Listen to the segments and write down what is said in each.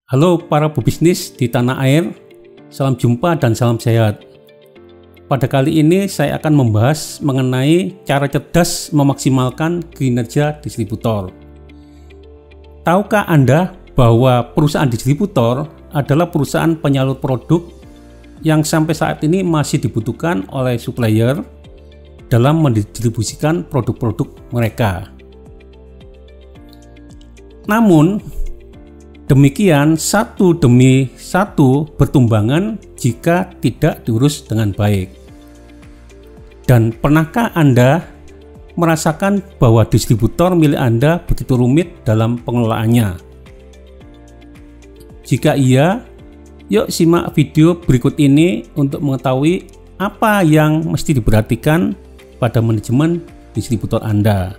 Halo para pebisnis di tanah air, salam jumpa dan salam sehat. Pada kali ini saya akan membahas mengenai cara cerdas memaksimalkan kinerja distributor. Tahukah Anda bahwa perusahaan distributor adalah perusahaan penyalur produk yang sampai saat ini masih dibutuhkan oleh supplier dalam mendistribusikan produk-produk mereka. Namun, demikian satu demi satu bertumbangan jika tidak diurus dengan baik. Dan pernahkah Anda merasakan bahwa distributor milik Anda begitu rumit dalam pengelolaannya? Jika iya, yuk simak video berikut ini untuk mengetahui apa yang mesti diperhatikan pada manajemen distributor Anda.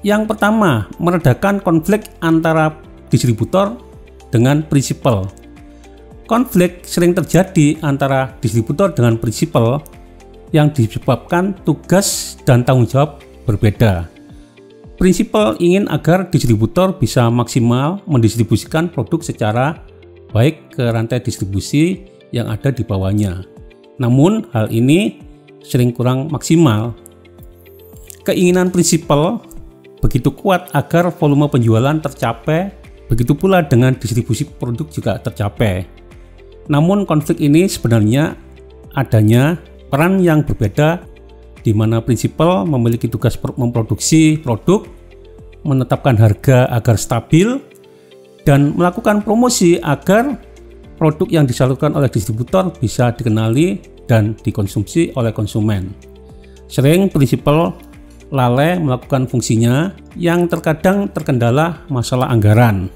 Yang pertama, meredakan konflik antara distributor dengan prinsipal. Konflik sering terjadi antara distributor dengan prinsipal yang disebabkan tugas dan tanggung jawab berbeda. Prinsipal ingin agar distributor bisa maksimal mendistribusikan produk secara baik ke rantai distribusi yang ada di bawahnya. Namun hal ini sering kurang maksimal. Keinginan prinsipal begitu kuat agar volume penjualan tercapai, begitu pula dengan distribusi produk juga tercapai. Namun konflik ini sebenarnya adanya peran yang berbeda, di mana prinsipal memiliki tugas memproduksi produk, menetapkan harga agar stabil, dan melakukan promosi agar produk yang disalurkan oleh distributor bisa dikenali dan dikonsumsi oleh konsumen. Sering prinsipal lalai melakukan fungsinya yang terkadang terkendala masalah anggaran.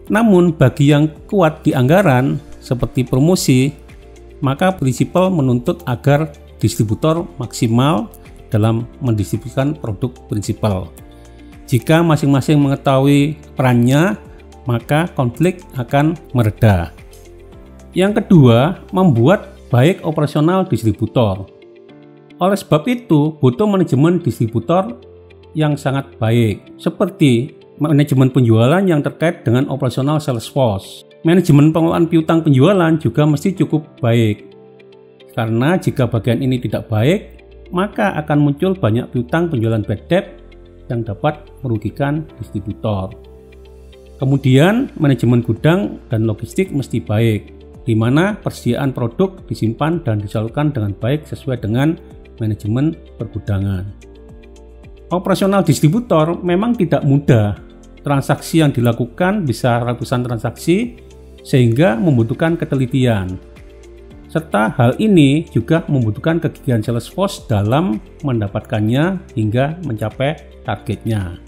Namun bagi yang kuat di anggaran seperti promosi, maka prinsipal menuntut agar distributor maksimal dalam mendistribusikan produk prinsipal. Jika masing-masing mengetahui perannya, maka konflik akan mereda. Yang kedua, membuat baik operasional distributor. Oleh sebab itu, butuh manajemen distributor yang sangat baik, seperti manajemen penjualan yang terkait dengan operasional sales force. Manajemen pengelolaan piutang penjualan juga mesti cukup baik, karena jika bagian ini tidak baik, maka akan muncul banyak piutang penjualan bad debt yang dapat merugikan distributor. Kemudian, manajemen gudang dan logistik mesti baik, di mana persediaan produk disimpan dan disalurkan dengan baik sesuai dengan manajemen pergudangan. Operasional distributor memang tidak mudah. Transaksi yang dilakukan bisa ratusan transaksi, sehingga membutuhkan ketelitian. Serta hal ini juga membutuhkan kegigihan sales force dalam mendapatkannya hingga mencapai targetnya.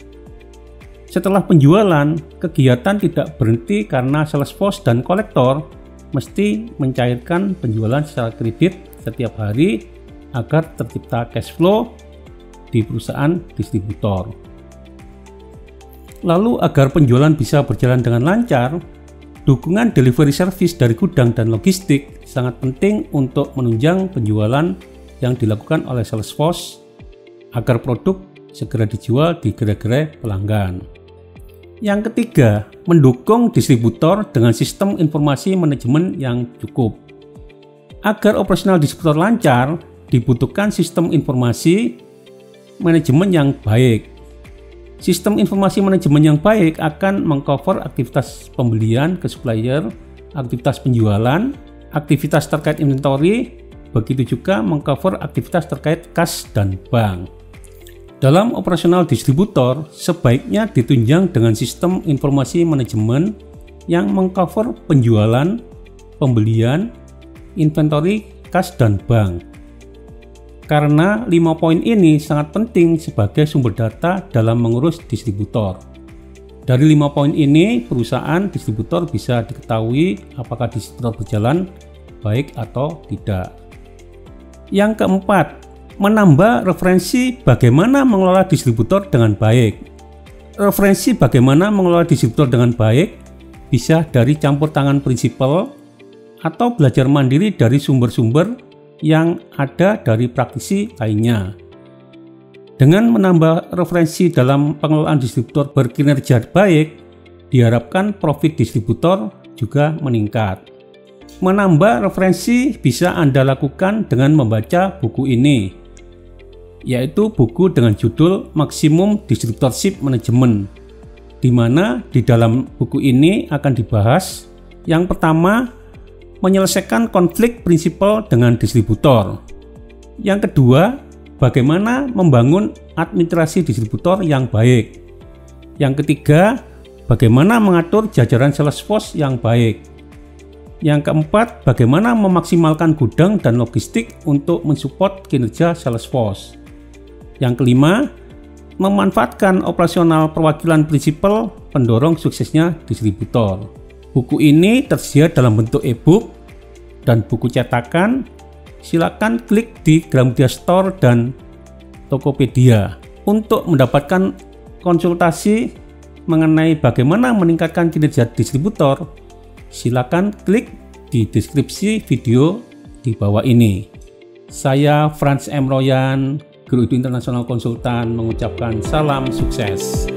Setelah penjualan, kegiatan tidak berhenti karena sales force dan kolektor mesti mencairkan penjualan secara kredit setiap hari agar tercipta cash flow di perusahaan distributor. Lalu agar penjualan bisa berjalan dengan lancar, dukungan delivery service dari gudang dan logistik sangat penting untuk menunjang penjualan yang dilakukan oleh sales force agar produk segera dijual di gerai-gerai pelanggan. Yang ketiga, mendukung distributor dengan sistem informasi manajemen yang cukup. Agar operasional distributor lancar, dibutuhkan sistem informasi manajemen yang baik. Sistem informasi manajemen yang baik akan mengcover aktivitas pembelian ke supplier, aktivitas penjualan, aktivitas terkait inventory, begitu juga mengcover aktivitas terkait kas dan bank. Dalam operasional distributor, sebaiknya ditunjang dengan sistem informasi manajemen yang mengcover penjualan, pembelian, inventory, kas, dan bank. Karena 5 poin ini sangat penting sebagai sumber data dalam mengurus distributor. Dari 5 poin ini, perusahaan distributor bisa diketahui apakah distributor berjalan baik atau tidak. Yang keempat, menambah referensi bagaimana mengelola distributor dengan baik. Referensi bagaimana mengelola distributor dengan baik bisa dari campur tangan prinsipal atau belajar mandiri dari sumber-sumber yang ada dari praktisi lainnya. Dengan menambah referensi dalam pengelolaan distributor berkinerja baik, diharapkan profit distributor juga meningkat. Menambah referensi bisa Anda lakukan dengan membaca buku ini, yaitu buku dengan judul Maximum Distributorship Management, di mana di dalam buku ini akan dibahas yang pertama, menyelesaikan konflik prinsipal dengan distributor. Yang kedua, bagaimana membangun administrasi distributor yang baik. Yang ketiga, bagaimana mengatur jajaran sales force yang baik. Yang keempat, bagaimana memaksimalkan gudang dan logistik untuk mensupport kinerja sales force. Yang kelima, memanfaatkan operasional perwakilan prinsipal pendorong suksesnya distributor. Buku ini tersedia dalam bentuk e-book dan buku cetakan. Silakan klik di Gramedia Store dan Tokopedia. Untuk mendapatkan konsultasi mengenai bagaimana meningkatkan kinerja distributor, silakan klik di deskripsi video di bawah ini. Saya Frans M. Royan, Guru Internasional Konsultan, mengucapkan salam sukses.